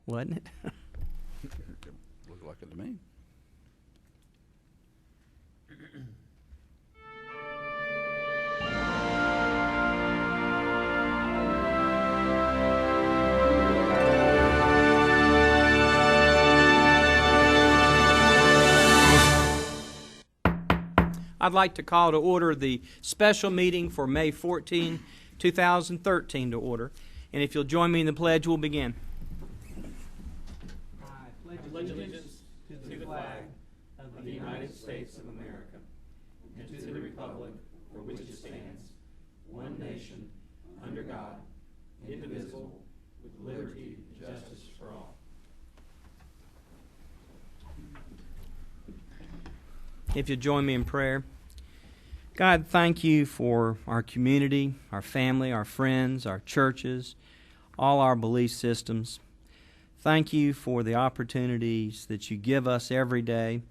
wasn't it? Looked like it to me. I'd like to call to order the special meeting for May 14, 2013 to order. And if you'll join me in the pledge, we'll begin. I pledge allegiance to the flag of the United States of America and to the republic for which it stands, one nation, under God, indivisible, with liberty and justice for all. If you'll join me in prayer. God, thank you for our community, our family, our friends, our churches, all our belief systems. Thank you for the opportunities that you give us every day,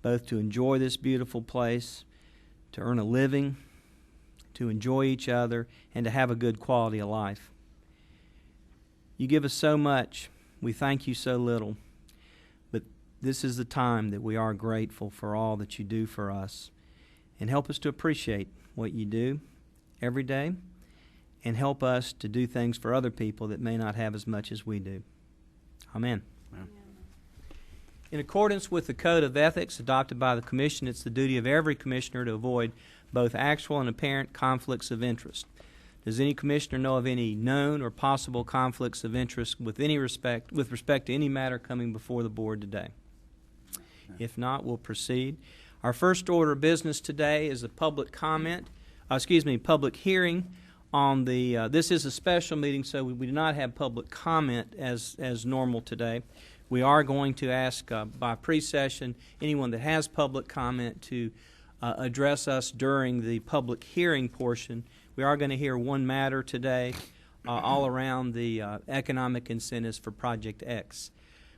both to enjoy this beautiful place, to earn a living, to enjoy each other, and to have a good quality of life. You give us so much. We thank you so little. But this is the time that we are grateful for all that you do for us. And help us to appreciate what you do every day, and help us to do things for other people that may not have as much as we do. Amen. Amen. In accordance with the Code of Ethics adopted by the Commission, it's the duty of every commissioner to avoid both actual and apparent conflicts of interest. Does any commissioner know of any known or possible conflicts of interest with respect to any matter coming before the board today? If not, we'll proceed. Our first order of business today is a public hearing on the, this is a special meeting, so we do not have public comment as normal today. We are going to ask by pre-session anyone that has public comment to address us during the public hearing portion. We are going to hear one matter today all around the economic incentives for Project X.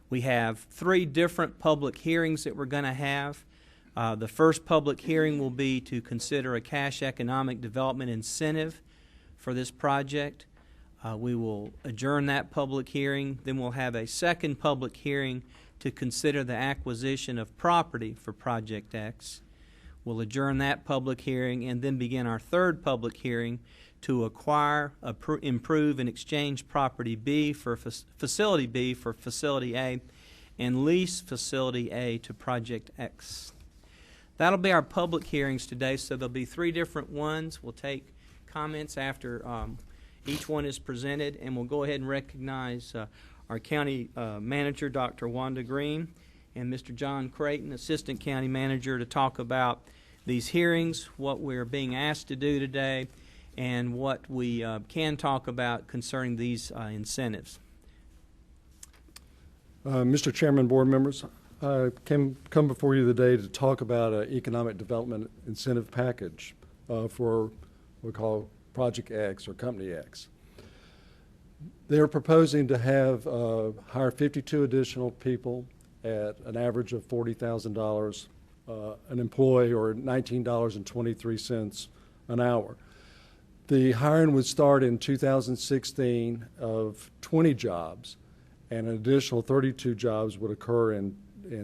We have 3 different public hearings that we're going to have. The first public hearing will be to consider a cash economic development incentive for this project. We will adjourn that public hearing. Then we'll have a second public hearing to consider the acquisition of property for Project X. We'll adjourn that public hearing and then begin our third public hearing to acquire, improve, and exchange property B for Facility B for Facility A and lease Facility A to Project X. That'll be our public hearings today, so there'll be 3 different ones. We'll take comments after each one is presented, and we'll go ahead and recognize our county manager, Dr. Wanda Green, and Mr. John Creighton, Assistant County Manager, to talk about these hearings, what we're being asked to do today, and what we can talk about concerning these incentives. Mr. Chairman, board members, I come before you today to talk about an economic development incentive package for what we call Project X or Company X. They're proposing to have hire 52 additional people at an average of $40,000 an employee, or $19.23 an hour. The hiring would start in 2016 of 20 jobs, and an additional 32 jobs would occur in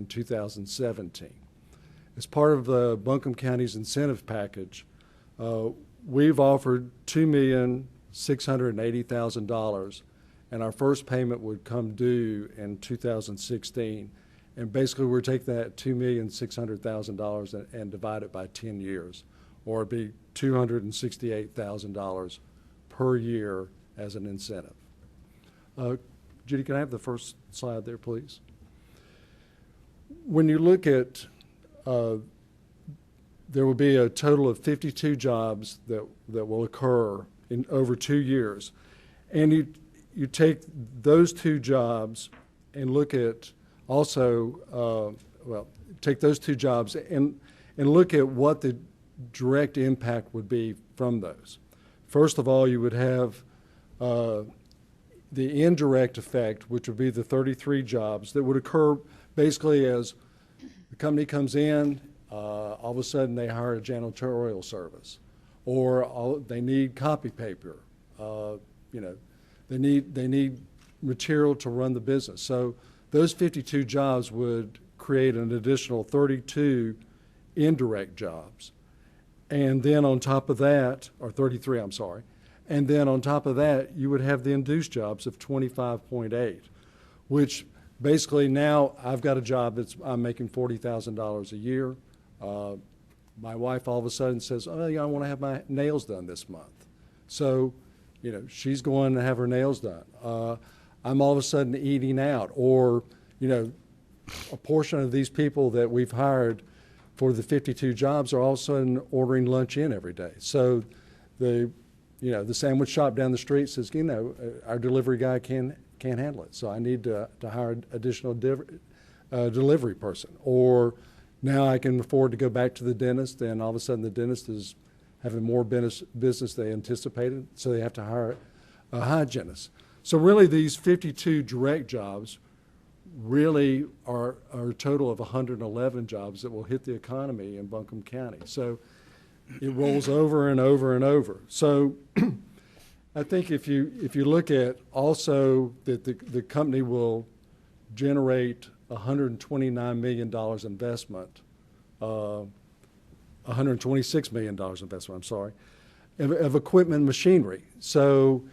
2017. As part of the Buncombe County's incentive package, we've offered $2,680,000, and our first payment would come due in 2016. And basically, we're taking that $2,600,000 and divide it by 10 years, or it'd be $268,000 per year as an incentive. Judy, can I have the first slide there, please? When you look at, there will be a total of 52 jobs that will occur in over 2 years. And you take those 2 jobs and look at also, take those 2 jobs and look at what the direct impact would be from those. First of all, you would have the indirect effect, which would be the 33 jobs that would occur basically as the company comes in, all of a sudden they hire a janitorial service, or they need copy paper. They need material to run the business. So those 52 jobs would create an additional 32 indirect jobs. And then on top of that, or 33, I'm sorry, and then on top of that, you would have the induced jobs of 25.8, which basically now I've got a job I'm making $40,000 a year. My wife all of a sudden says, oh, yeah, I want to have my nails done this month. So, you know, she's going to have her nails done. I'm all of a sudden eating out, or, you know, a portion of these people that we've hired for the 52 jobs are all of a sudden ordering lunch in every day. So the sandwich shop down the street says, you know, our delivery guy can't handle it. So I need to hire an additional delivery person. Or now I can afford to go back to the dentist, and all of a sudden the dentist is having more business they anticipated, so they have to hire a hygienist. So really these 52 direct jobs really are a total of 111 jobs that will hit the economy in Buncombe County. So it rolls over and over and over. So I think if you look at also that the company will generate $129 million investment, $126 million investment, I'm sorry, of equipment and machinery. So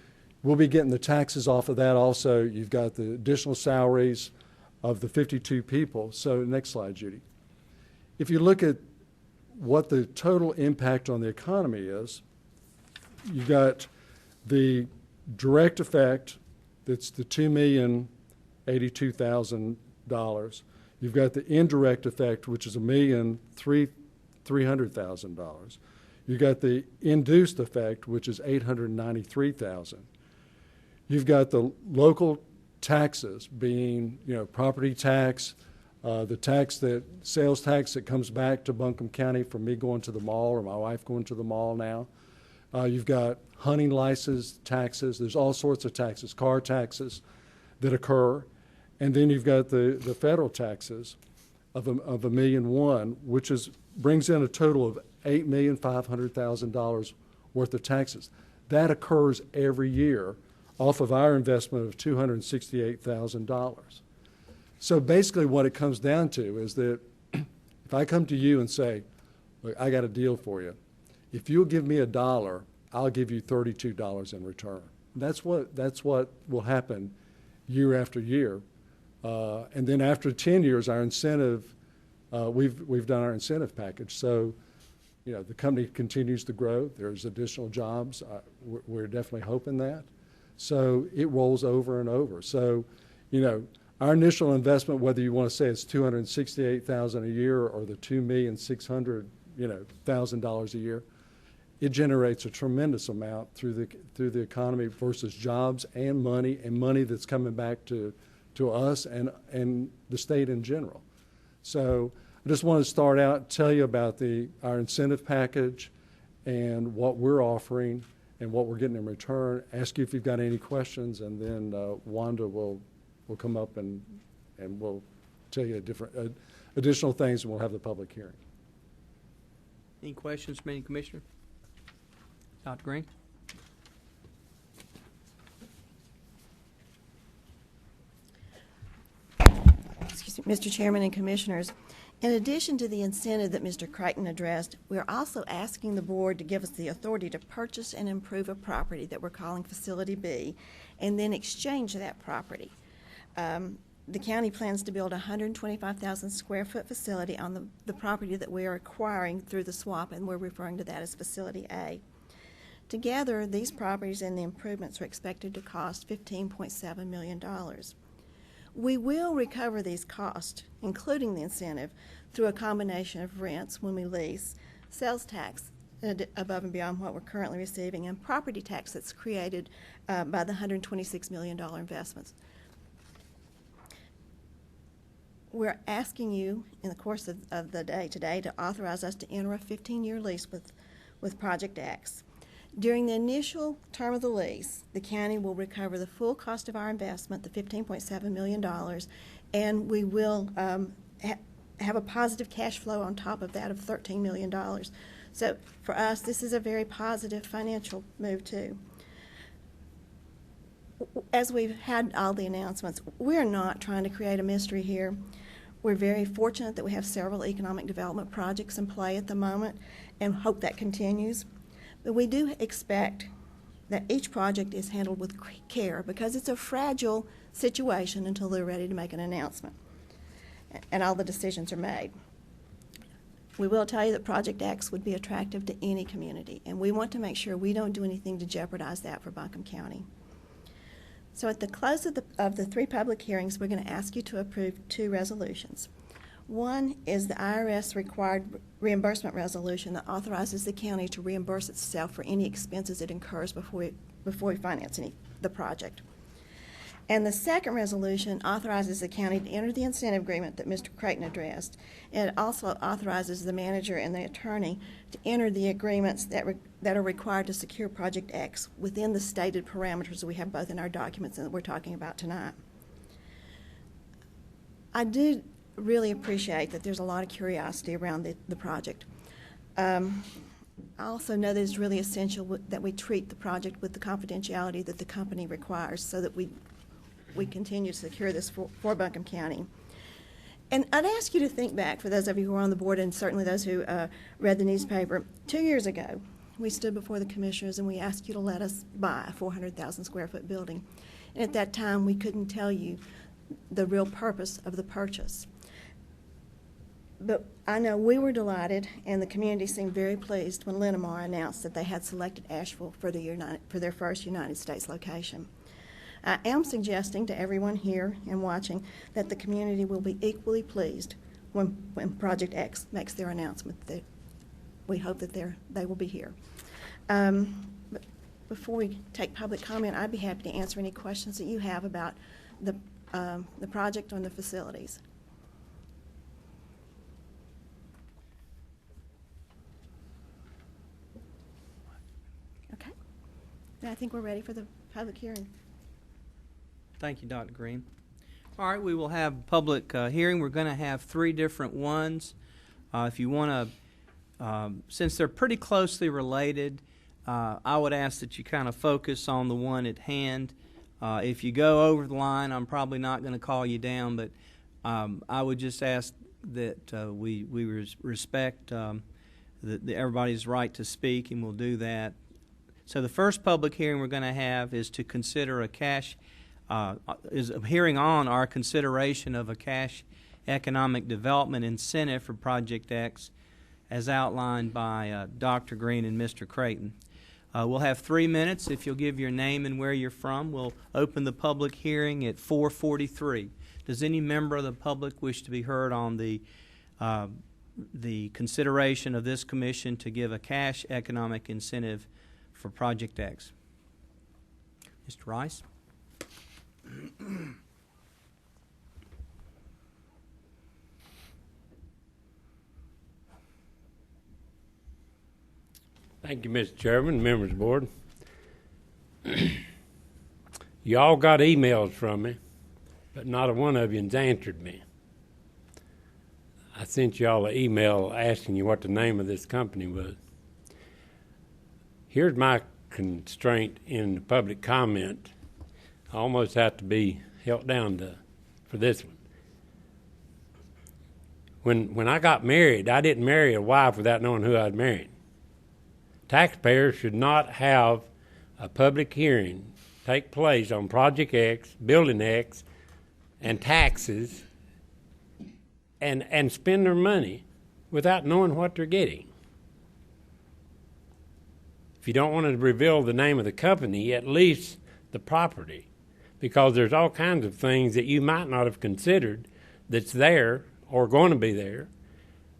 we'll be getting the taxes off of that also. You've got the additional salaries of the 52 people. So next slide, Judy. If you look at what the total impact on the economy is, you've got the direct effect, that's the $2,082,000. You've got the indirect effect, which is $1,300,000. You've got the induced effect, which is $893,000. You've got the local taxes being, you know, property tax, the sales tax that comes back to Buncombe County from me going to the mall or my wife going to the mall now. You've got hunting license taxes. There's all sorts of taxes, car taxes that occur. And then you've got the federal taxes of $1.1 million, which brings in a total of $8,500,000 worth of taxes. That occurs every year off of our investment of $268,000. So basically what it comes down to is that if I come to you and say, look, I got a deal for you. If you'll give me $1, I'll give you $32 in return. That's what will happen year after year. And then after 10 years, our incentive, we've done our incentive package. So, you know, the company continues to grow. There's additional jobs. We're definitely hoping that. So it rolls over and over. So, you know, our initial investment, whether you want to say it's $268,000 a year or the $2,600,000 a year, it generates a tremendous amount through the economy versus jobs and money that's coming back to us and the state in general. So I just want to start out and tell you about our incentive package and what we're offering and what we're getting in return. Ask you if you've got any questions, and then Wanda will come up and we'll tell you additional things, and we'll have the public hearing. Any questions from any commissioner? Dr. Green? Excuse me, Mr. Chairman and Commissioners, in addition to the incentive that Mr. Creighton addressed, we're also asking the board to give us the authority to purchase and improve a property that we're calling Facility B, and then exchange that property. The county plans to build a 125,000 square foot facility on the property that we are acquiring through the swap, and we're referring to that as Facility A. Together, these properties and the improvements are expected to cost $15.7 million. We will recover these costs, including the incentive, through a combination of rents when we lease, sales tax above and beyond what we're currently receiving, and property tax that's created by the $126 million investments. We're asking you, in the course of the day today, to authorize us to enter a 15-year lease with Project X. During the initial term of the lease, the county will recover the full cost of our investment, the $15.7 million, and we will have a positive cash flow on top of that of $13 million. So for us, this is a very positive financial move too. as we've had all the announcements, we're not trying to create a mystery here. We're very fortunate that we have several economic development projects in play at the moment and hope that continues. But we do expect that each project is handled with care because it's a fragile situation until they're ready to make an announcement and all the decisions are made. We will tell you that Project X would be attractive to any community, and we want to make sure we don't do anything to jeopardize that for Buncombe County. So at the close of the 3 public hearings, we're going to ask you to approve 2 resolutions. One is the IRS required reimbursement resolution that authorizes the county to reimburse itself for any expenses it incurs before we finance the project. And the second resolution authorizes the county to enter the incentive agreement that Mr. Creighton addressed. And it also authorizes the manager and the attorney to enter the agreements that are required to secure Project X within the stated parameters that we have both in our documents and that we're talking about tonight. I do really appreciate that there's a lot of curiosity around the project. I also know that it's really essential that we treat the project with the confidentiality that the company requires so that we continue to secure this for Buncombe County. And I'd ask you to think back, for those of you who are on the board and certainly those who read the newspaper, 2 years ago, we stood before the commissioners and we asked you to let us buy a 400,000 square foot building. And at that time, we couldn't tell you the real purpose of the purchase. But I know we were delighted, and the community seemed very pleased when Linamar announced that they had selected Asheville for their first United States location. I am suggesting to everyone here and watching that the community will be equally pleased when Project X makes their announcement. That we hope that they will be here. But before we take public comment, I'd be happy to answer any questions that you have about the project or the facilities. Okay. Then I think we're ready for the public hearing. Thank you, Dr. Green. All right, we will have a public hearing. We're going to have 3 different ones. If you want to, since they're pretty closely related, I would ask that you kind of focus on the one at hand. If you go over the line, I'm probably not going to call you down, but I would just ask that we respect everybody's right to speak, and we'll do that. So the first public hearing we're going to have is to consider is a hearing on our consideration of a cash economic development incentive for Project X as outlined by Dr. Green and Mr. Creighton. We'll have 3 minutes. If you'll give your name and where you're from, we'll open the public hearing at 4:43. Does any member of the public wish to be heard on the consideration of this commission to give a cash economic incentive for Project X? Mr. Rice? Thank you, Mr. Chairman, members of the board. You all got emails from me, but not a one of you has answered me. I sent you all an email asking you what the name of this company was. Here's my constraint in the public comment. I almost have to be held down for this one. When I got married, I didn't marry a wife without knowing who I'd married. Taxpayers should not have a public hearing take place on Project X, Building X, and taxes, and spend their money without knowing what they're getting. If you don't want to reveal the name of the company, at least the property, because there's all kinds of things that you might not have considered that's there or going to be there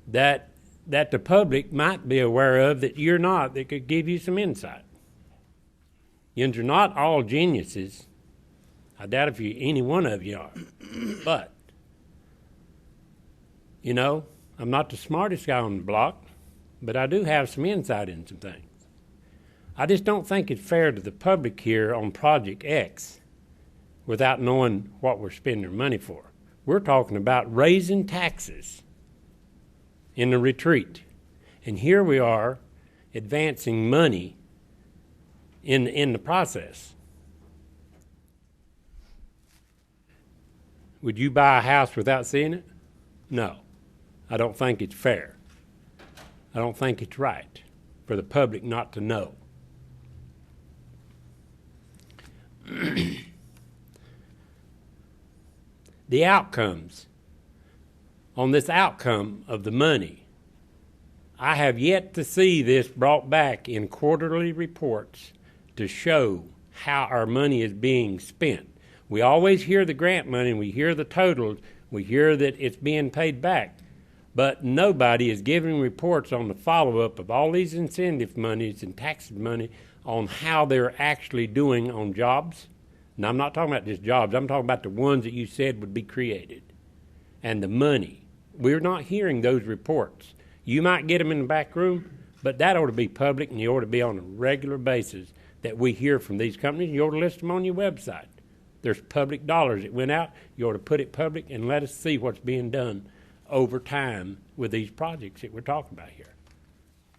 that the public might be aware of that you're not, that could give you some insight. You're not all geniuses. I doubt if any one of you are. But, I'm not the smartest guy on the block, but I do have some insight in some things. I just don't think it's fair to the public here on Project X without knowing what we're spending our money for. We're talking about raising taxes in the retreat. And here we are advancing money in the process. Would you buy a house without seeing it? No. I don't think it's fair. I don't think it's right for the public not to know. The outcomes, on this outcome of the money, I have yet to see this brought back in quarterly reports to show how our money is being spent. We always hear the grant money, and we hear the totals, we hear that it's being paid back, but nobody is giving reports on the follow-up of all these incentive monies and tax money on how they're actually doing on jobs. And I'm not talking about just jobs, I'm talking about the ones that you said would be created. And the money. We're not hearing those reports. You might get them in the back room, but that ought to be public, and you ought to be on a regular basis that we hear from these companies. You ought to list them on your website. There's public dollars that went out. You ought to put it public and let us see what's being done over time with these projects that we're talking about here.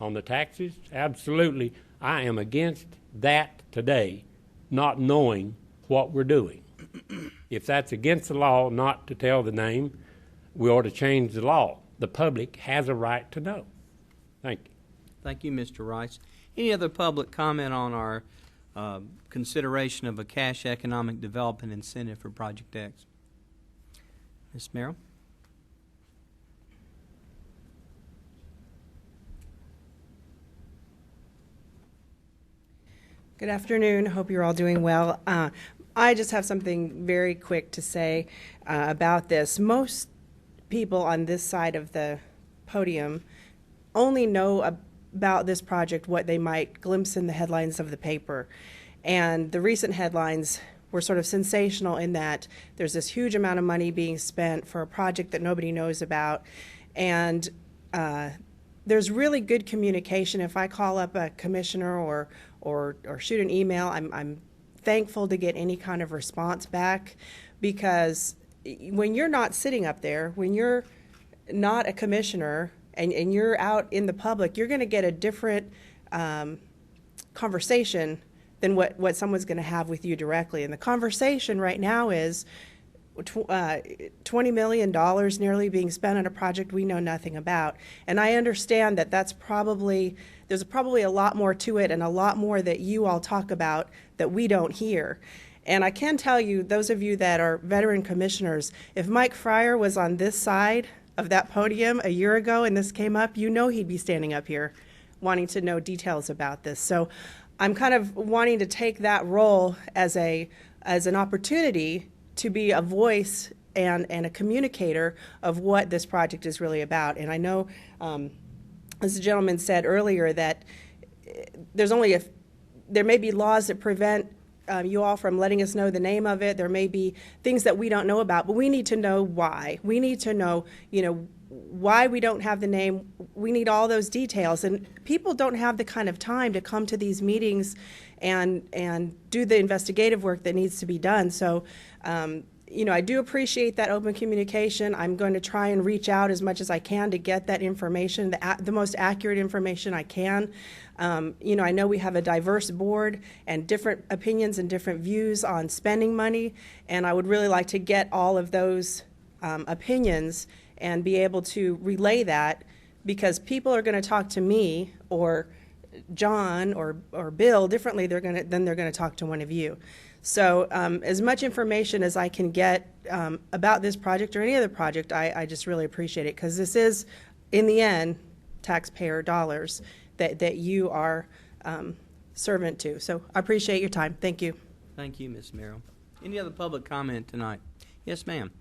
On the taxes, absolutely, I am against that today, not knowing what we're doing. If that's against the law not to tell the name, we ought to change the law. The public has a right to know. Thank you. Thank you, Mr. Rice. Any other public comment on our consideration of a cash economic development incentive for Project X? Ms. Merrill? Good afternoon. Hope you're all doing well. I just have something very quick to say about this. Most people on this side of the podium only know about this project what they might glimpse in the headlines of the paper. And the recent headlines were sort of sensational in that there's this huge amount of money being spent for a project that nobody knows about. And there's really good communication. If I call up a commissioner or shoot an email, I'm thankful to get any kind of response back, because when you're not sitting up there, when you're not a commissioner and you're out in the public, you're going to get a different conversation than what someone's going to have with you directly. And the conversation right now is $20 million nearly being spent on a project we know nothing about. And I understand that there's probably a lot more to it and a lot more that you all talk about that we don't hear. And I can tell you, those of you that are veteran commissioners, if Mike Fryer was on this side of that podium a year ago and this came up, you know he'd be standing up here wanting to know details about this. So I'm kind of wanting to take that role as an opportunity to be a voice and a communicator of what this project is really about. And I know, as the gentleman said earlier, that there may be laws that prevent you all from letting us know the name of it. There may be things that we don't know about, but we need to know why. We need to know, why we don't have the name. We need all those details. And people don't have the kind of time to come to these meetings and do the investigative work that needs to be done. So, I do appreciate that open communication. I'm going to try and reach out as much as I can to get that information, the most accurate information I can. I know we have a diverse board and different opinions and different views on spending money, and I would really like to get all of those opinions and be able to relay that, because people are going to talk to me or John or Bill differently than they're going to talk to one of you. So as much information as I can get about this project or any other project, I just really appreciate it, because this is, in the end, taxpayer dollars that you are servant to. So I appreciate your time. Thank you. Thank you, Ms. Merrill. Any other public comment tonight? Yes, ma'am.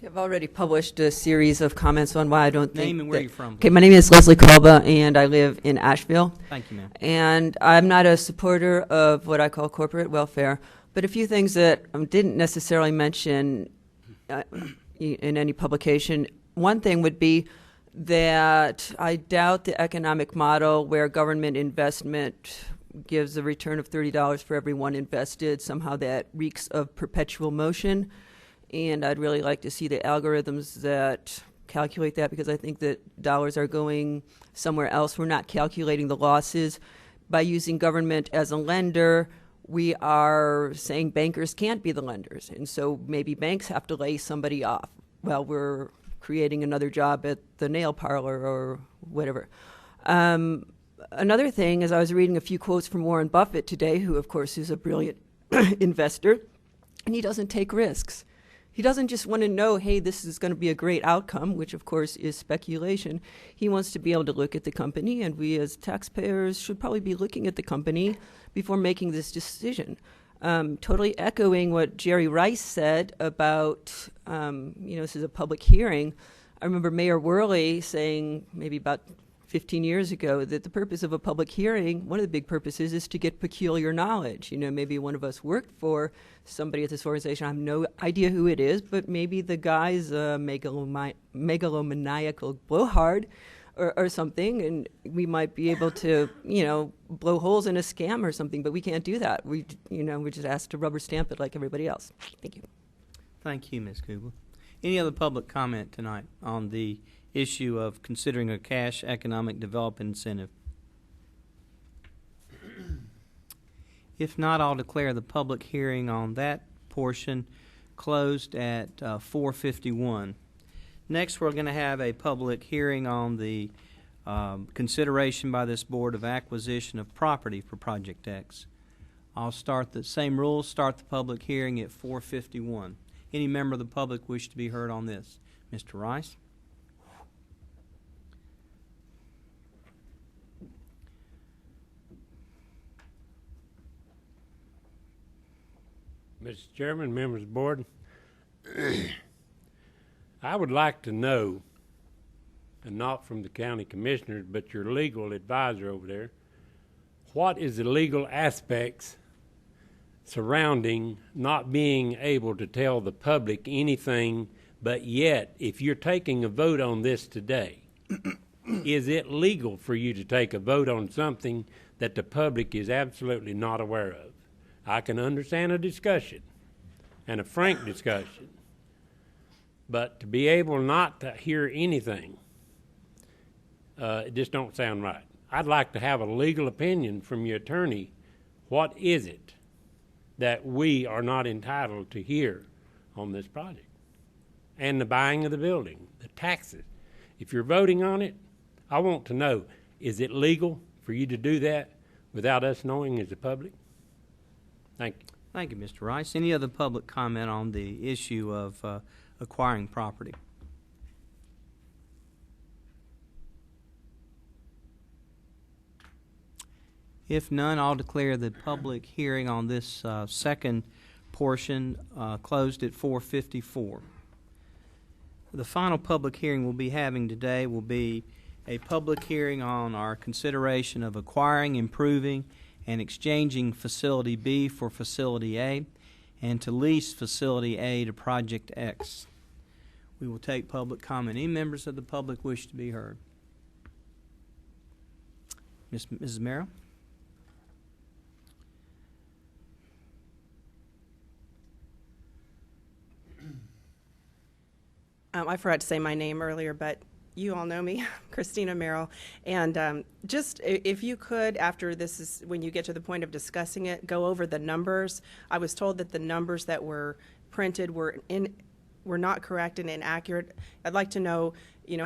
I've already published a series of comments on why I don't think Name and where you're from. Okay, my name is Leslie Kalba, and I live in Asheville. Thank you, ma'am. And I'm not a supporter of what I call corporate welfare, but a few things that didn't necessarily mention in any publication. One thing would be that I doubt the economic model where government investment gives a return of $30 for every one invested. Somehow that reeks of perpetual motion. And I'd really like to see the algorithms that calculate that because I think that dollars are going somewhere else. We're not calculating the losses. By using government as a lender, we are saying bankers can't be the lenders. And so maybe banks have to lay somebody off while we're creating another job at the nail parlor or whatever. Another thing is I was reading a few quotes from Warren Buffett today, who, of course, is a brilliant investor, and he doesn't take risks. He doesn't just want to know, hey, this is going to be a great outcome, which, of course, is speculation. He wants to be able to look at the company, and we as taxpayers should probably be looking at the company before making this decision. Totally echoing what Jerry Rice said about, this is a public hearing. I remember Mayor Worley saying maybe about 15 years ago that the purpose of a public hearing, one of the big purposes, is to get peculiar knowledge. Maybe one of us worked for somebody at this organization. I have no idea who it is, but maybe the guy's a megalomaniacal blowhard or something, and we might be able to, blow holes in a scam or something, but we can't do that. We're just asked to rubber stamp it like everybody else. Thank you. Thank you, Ms. Kugler. Any other public comment tonight on the issue of considering a cash economic development incentive? If not, I'll declare the public hearing on that portion closed at 4:51. Next, we're going to have a public hearing on the consideration by this board of acquisition of property for Project X. I'll start the same rules, start the public hearing at 4:51. Any member of the public wish to be heard on this? Mr. Rice? Mr. Chairman, members of the board, I would like to know, and not from the county commissioners, but your legal advisor over there, what is the legal aspects surrounding not being able to tell the public anything, but yet, if you're taking a vote on this today, is it legal for you to take a vote on something that the public is absolutely not aware of? I can understand a discussion, and a frank discussion, but to be able not to hear anything, it just don't sound right. I'd like to have a legal opinion from your attorney. What is it that we are not entitled to hear on this project? And the buying of the building, the taxes. If you're voting on it, I want to know, is it legal for you to do that without us knowing as the public? Thank you. Thank you, Mr. Rice. Any other public comment on the issue of acquiring property? If none, I'll declare the public hearing on this second portion closed at 4:54. The final public hearing we'll be having today will be a public hearing on our consideration of acquiring, improving, and exchanging Facility B for Facility A, and to lease Facility A to Project X. We will take public comment. Any members of the public wish to be heard? Mrs. Merrill? I forgot to say my name earlier, but you all know me, Christina Merrill. And just if you could, after this is, when you get to the point of discussing it, go over the numbers. I was told that the numbers that were printed were not correct and inaccurate. I'd like to know,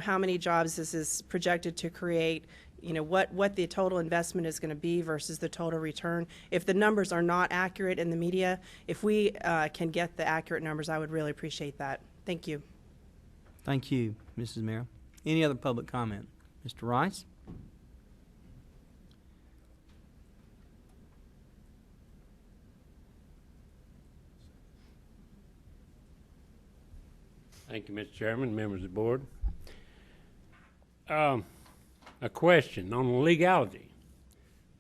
how many jobs this is projected to create, what the total investment is going to be versus the total return. If the numbers are not accurate in the media, if we can get the accurate numbers, I would really appreciate that. Thank you. Thank you, Mrs. Merrill. Any other public comment? Mr. Rice? Thank you, Mr. Chairman, members of the board. A question on legality.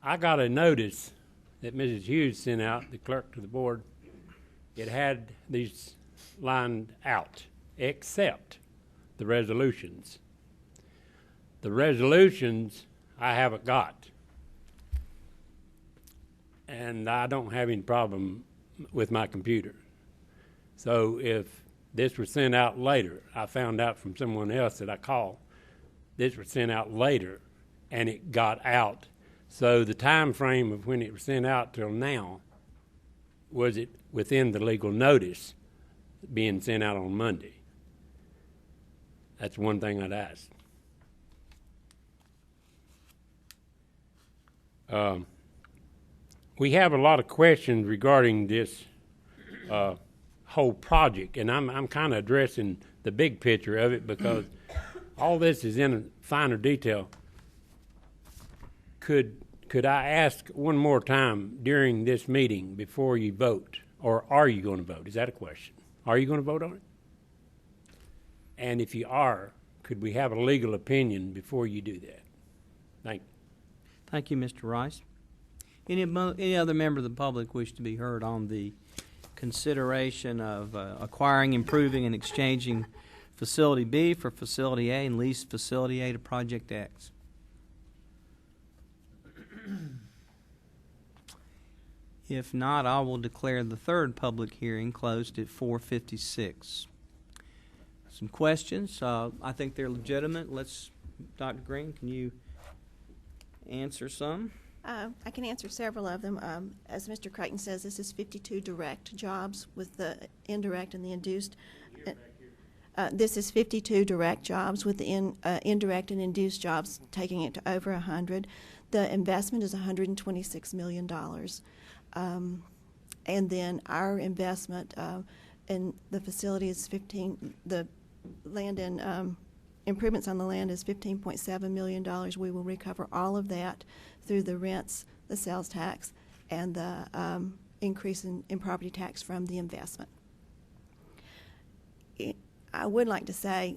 I got a notice that Mrs. Hughes sent out, the clerk to the board. It had these lined out, except the resolutions. The resolutions I haven't got. And I don't have any problem with my computer. So if This was sent out later. I found out from someone else that I called. This was sent out later, and it got out. So the time frame of when it was sent out till now, was it within the legal notice being sent out on Monday? That's one thing I'd ask. We have a lot of questions regarding this whole project, and I'm kind of addressing the big picture of it because all this is in finer detail. Could I ask one more time during this meeting before you vote, or are you going to vote? Is that a question? Are you going to vote on it? And if you are, could we have a legal opinion before you do that? Thank you. Thank you, Mr. Rice. Any other member of the public wish to be heard on the consideration of acquiring, improving, and exchanging Facility B for Facility A and lease Facility A to Project X? If not, I will declare the third public hearing closed at 4:56. Some questions. I think they're legitimate. Dr. Green, can you answer some? I can answer several of them. As Mr. Creighton says, this is 52 direct jobs with the indirect and the induced. This is 52 direct jobs with the indirect and induced jobs, taking it to over 100. The investment is $126 million. And then our investment in the facility is the land and improvements on the land is $15.7 million. We will recover all of that through the rents, the sales tax, and the increase in property tax from the investment. I would like to say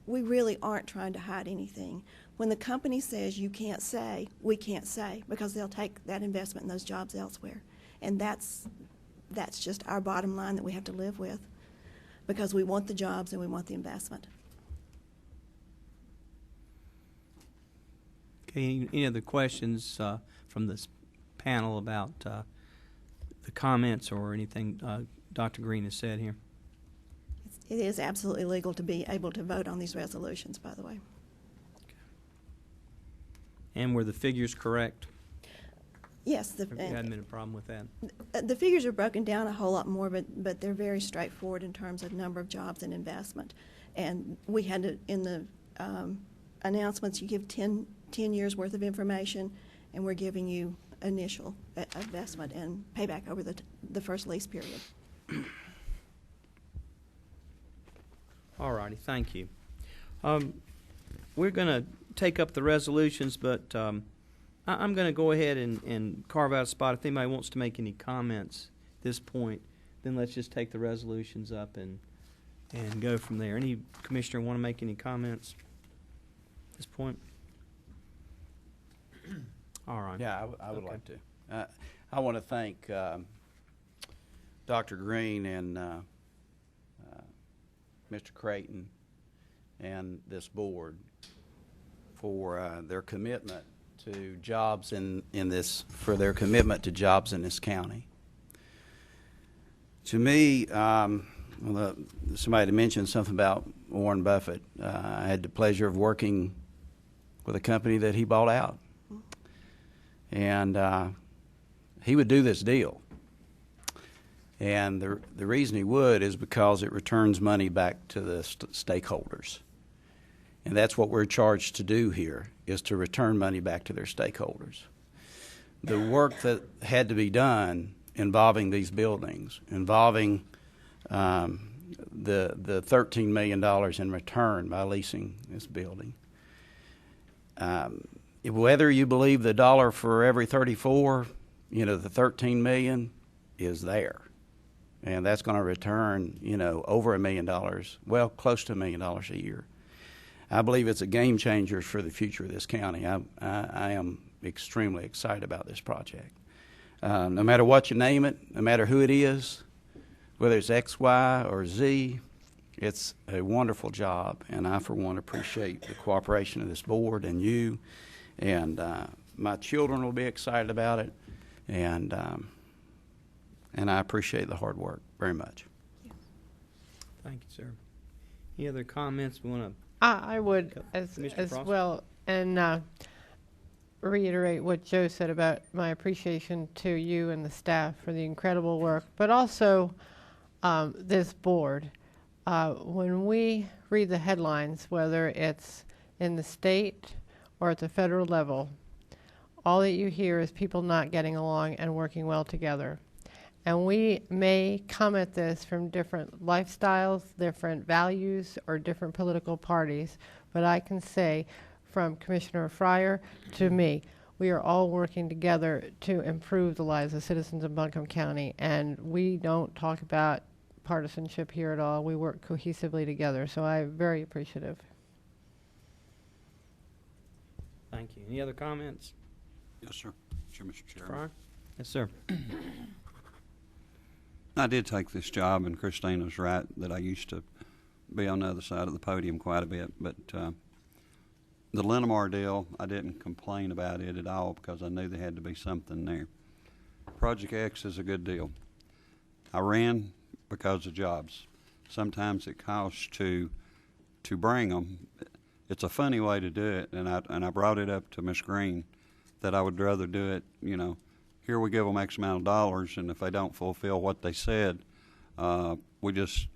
we really aren't trying to hide anything. When the company says you can't say, we can't say, because they'll take that investment and those jobs elsewhere. And that's just our bottom line that we have to live with, because we want the jobs and we want the investment. Okay, any other questions from this panel about the comments or anything Dr. Green has said here? It is absolutely legal to be able to vote on these resolutions, by the way. And were the figures correct? Yes. There hadn't been a problem with that? The figures are broken down a whole lot more, but they're very straightforward in terms of number of jobs and investment. And we had to, in the announcements, you give 10 years worth of information, and we're giving you initial investment and payback over the first lease period. All righty, thank you. We're going to take up the resolutions, but I'm going to go ahead and carve out a spot. If anybody wants to make any comments at this point, then let's just take the resolutions up and go from there. Any commissioner want to make any comments at this point? All right. Yeah, I would Okay. like to. I want to thank Dr. Green and Mr. Creighton and this board for their commitment to jobs for their commitment to jobs in this county. To me, somebody mentioned something about Warren Buffett. I had the pleasure of working with a company that he bought out. And he would do this deal. And the reason he would is because it returns money back to the stakeholders. And that's what we're charged to do here, is to return money back to their stakeholders. The work that had to be done involving these buildings, involving the $13 million in return by leasing this building, whether you believe the dollar for every 34, the 13 million is there. And that's going to return, over $1 million, well, close to $1 million a year. I believe it's a game changer for the future of this county. I am extremely excited about this project. No matter what you name it, no matter who it is, whether it's X, Y, or Z, it's a wonderful job. And I, for one, appreciate the cooperation of this board and you. And my children will be excited about it. And I appreciate the hard work very much. Thank you, sir. Any other comments we want to? I would Mr. as Frost? well, and reiterate what Joe said about my appreciation to you and the staff for the incredible work, but also this board. When we read the headlines, whether it's in the state or at the federal level, all that you hear is people not getting along and working well together. And we may come at this from different lifestyles, different values, or different political parties, but I can say from Commissioner Fryer to me, we are all working together to improve the lives of citizens of Buncombe County, and we don't talk about partisanship here at all. We work cohesively together, so I'm very appreciative. Thank you. Any other comments? Yes, sir. Sure, Mr. Chairman. Fryer? Yes, sir. I did take this job, and Christina's right that I used to be on the other side of the podium quite a bit. But the Linamar deal, I didn't complain about it at all because I knew there had to be something there. Project X is a good deal. I ran because of jobs. Sometimes it costs to bring them. It's a funny way to do it, and I brought it up to Ms. Green that I would rather do it, you know, here we give them X amount of dollars, and if they don't fulfill what they said, we just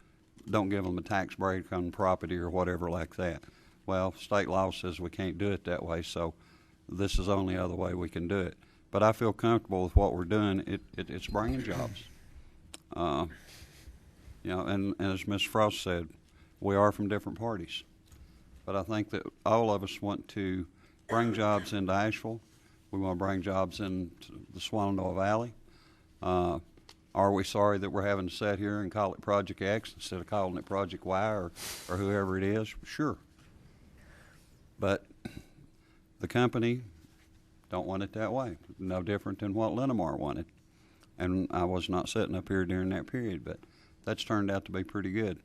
don't give them a tax break on property or whatever like that. Well, state law says we can't do it that way, so this is the only other way we can do it. But I feel comfortable with what we're doing. It's bringing jobs. You know, and as Ms. Frost said, we are from different parties. But I think that all of us want to bring jobs into Asheville. We want to bring jobs into the Shenandoah Valley. Are we sorry that we're having to sit here and call it Project X instead of calling it Project Y or whoever it is? Sure. But the company don't want it that way. No different than what Linamar wanted. And I was not sitting up here during that period, but that's turned out to be pretty good.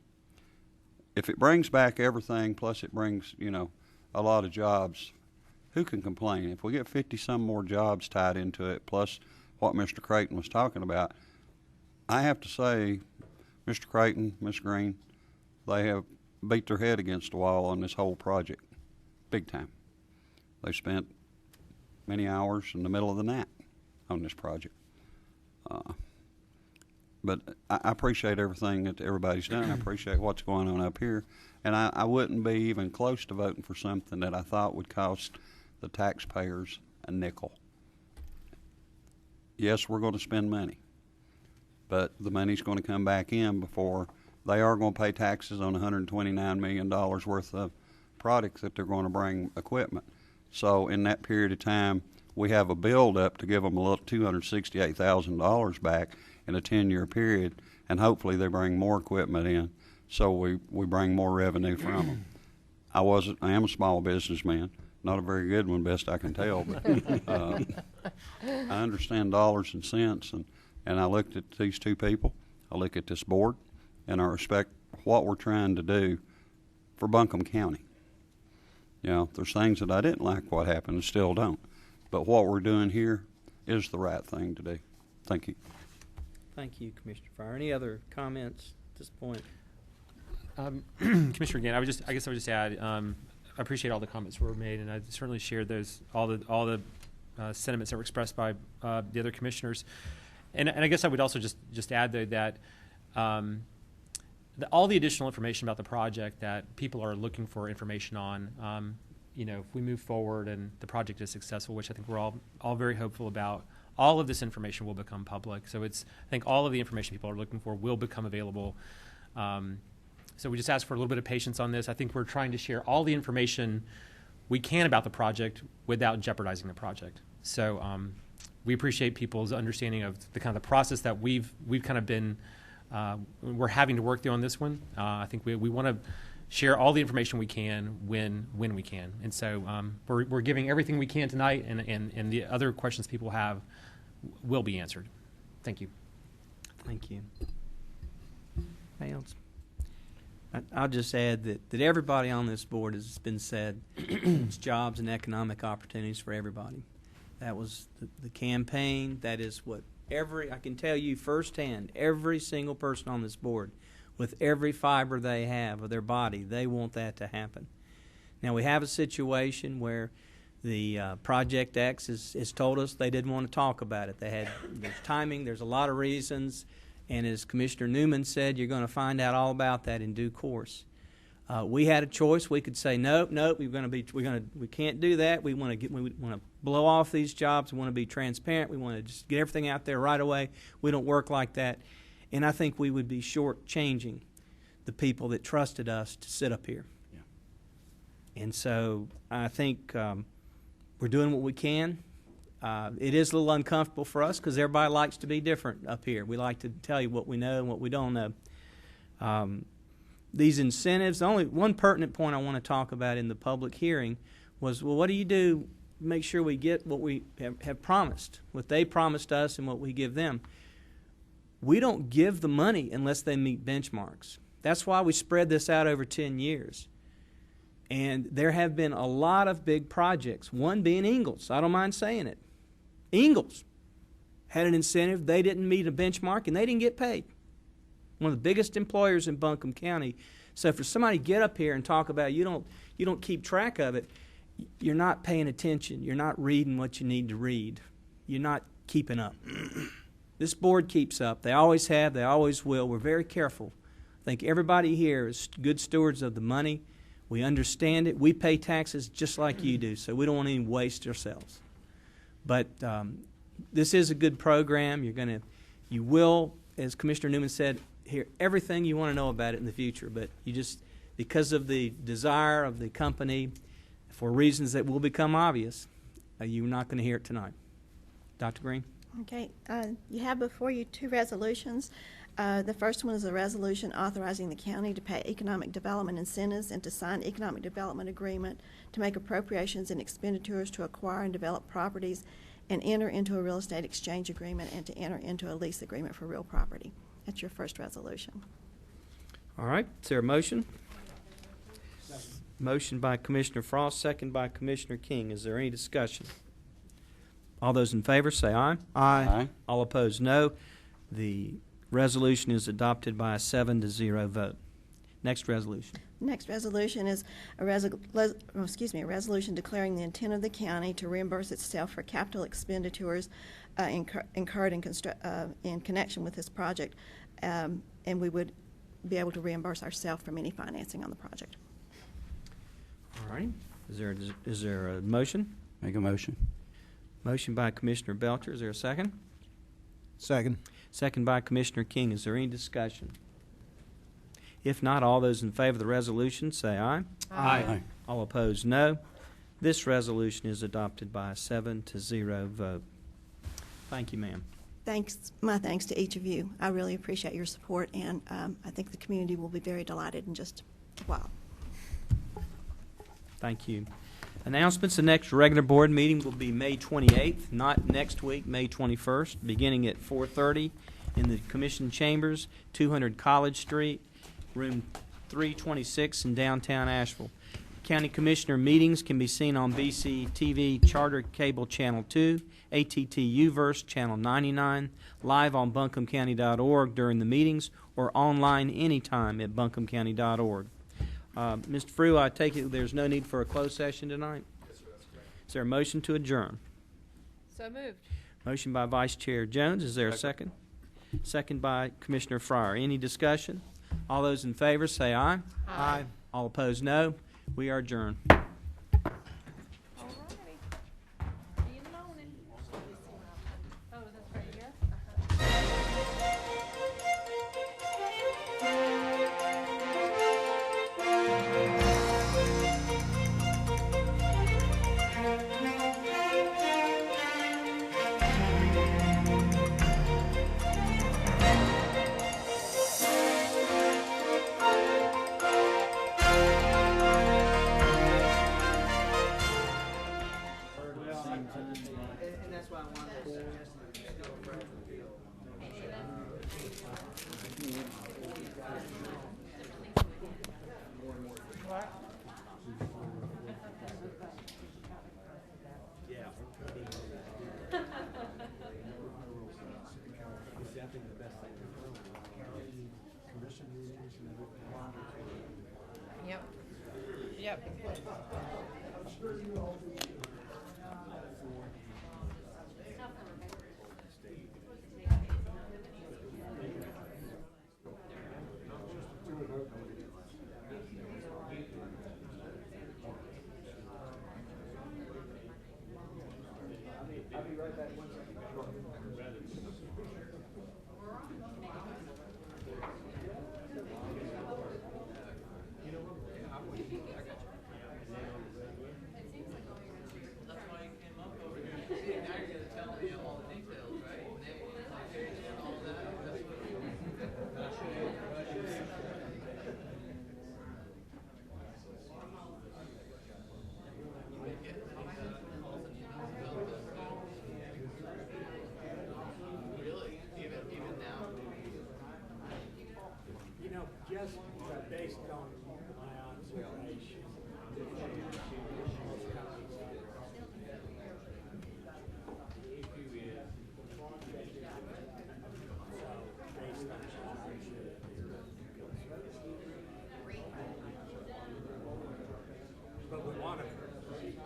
If it brings back everything, plus it brings, you know, a lot of jobs, who can complain? If we get 50-some more jobs tied into it, plus what Mr. Creighton was talking about, I have to say, Mr. Creighton, Ms. Green, they have beat their head against the wall on this whole project, big time. They spent many hours in the middle of the night on this project. But I appreciate everything that everybody's done. I appreciate what's going on up here. And I wouldn't be even close to voting for something that I thought would cost the taxpayers a nickel. Yes, we're going to spend money, but the money's going to come back in before they are going to pay taxes on $129 million worth of products that they're going to bring equipment. So in that period of time, we have a build up to give them a little $268,000 back in a 10-year period, and hopefully they bring more equipment in, so we bring more revenue from them. I am a small businessman, not a very good one, best I can tell, but I understand dollars and cents, and I looked at these two people, I look at this board, and I respect what we're trying to do for Buncombe County. You know, there's things that I didn't like what happened and still don't, but what we're doing here is the right thing to do. Thank you. Thank you, Commissioner Fryer. Any other comments at this point? Commissioner, again, I guess I would just add, I appreciate all the comments that were made, and I certainly shared those, all the sentiments that were expressed by the other commissioners. And I guess I would also just add, though, that all the additional information about the project that people are looking for information on, you know, if we move forward and the project is successful, which I think we're all very hopeful about, all of this information will become public. So I think all of the information people are looking for will become available. So we just ask for a little bit of patience on this. I think we're trying to share all the information we can about the project without jeopardizing the project. So we appreciate people's understanding of the kind of the process that we've kind of been, we're having to work through on this one. I think we want to share all the information we can when we can. And so we're giving everything we can tonight, and the other questions people have will be answered. Thank you. Thank you. Anything else? I'll just add that everybody on this board, as it's been said, it's jobs and economic opportunities for everybody. That was the campaign. That is what I can tell you firsthand, every single person on this board with every fiber they have of their body. They want that to happen. Now, we have a situation where the Project X has told us they didn't want to talk about it. There's timing, there's a lot of reasons, and as Commissioner Newman said, you're going to find out all about that in due course. We had a choice. We could say no, we can't do that. We want to blow off these jobs. We want to be transparent. We want to just get everything out there right away. We don't work like that, and I think we would be shortchanging the people that trusted us to sit up here. Yeah. And so I think we're doing what we can. It is a little uncomfortable for us because everybody likes to be different up here. We like to tell you what we know and what we don't know. These incentives, the only one pertinent point I want to talk about in the public hearing was, well, what do you do to make sure we get what we have promised, what they promised us and what we give them? We don't give the money unless they meet benchmarks. That's why we spread this out over 10 years. And there have been a lot of big projects, one being Ingalls. I don't mind saying it. Ingalls had an incentive. They didn't meet a benchmark, and they didn't get paid. One of the biggest employers in Buncombe County. So for somebody to get up here and talk about you don't keep track of it, you're not paying attention. You're not reading what you need to read. You're not keeping up. This board keeps up. They always have. They always will. We're very careful. I think everybody here is good stewards of the money. We understand it. We pay taxes just like you do, so we don't want to even waste ourselves. But this is a good program. You will, as Commissioner Newman said, hear everything you want to know about it in the future. But you just, because of the desire of the company, for reasons that will become obvious, you're not going to hear it tonight. Dr. Green? Okay. You have before you two resolutions. The first one is a resolution authorizing the county to pay economic development incentives and to sign economic development agreement to make appropriations and expenditures to acquire and develop properties and enter into a real estate exchange agreement and to enter into a lease agreement for real property. That's your first resolution. All right. Is there a motion? Motion by Commissioner Frost, second by Commissioner King. Is there any discussion? All those in favor say aye. Aye. All opposed, no. The resolution is adopted by a 7-0 vote. Next resolution. Next resolution is a resolution declaring the intent of the county to reimburse itself for capital expenditures incurred in connection with this project, and we would be able to reimburse ourselves from any financing on the project. All right. Is there a motion? Make a motion. Motion by Commissioner Belcher. Is there a second? Second. Second by Commissioner King. Is there any discussion? If not, all those in favor of the resolution say aye. Aye. All opposed, no. This resolution is adopted by a 7-0 vote. Thank you, ma'am. My thanks to each of you. I really appreciate your support, and I think the community will be very delighted in just a while. Thank you. Announcements. The next regular board meeting will be May 28th, not next week, May 21st, beginning at 4:30 in the Commission Chambers, 200 College Street, room 326 in downtown Asheville. County Commissioner meetings can be seen on BCTV Charter Cable Channel 2, ATT Uverse Channel 99, live on buncombecounty.org during the meetings, or online anytime at buncombecounty.org. Mr. Frew, I take it there's no need for a closed session tonight? Yes, sir, that's correct. Is there a motion to adjourn? So moved. Motion by Vice Chair Jones. Is there a second? Second by Commissioner Fryer. Any discussion? All those in favor say aye. Aye. All opposed, no. We are adjourned. I'm sure you all do.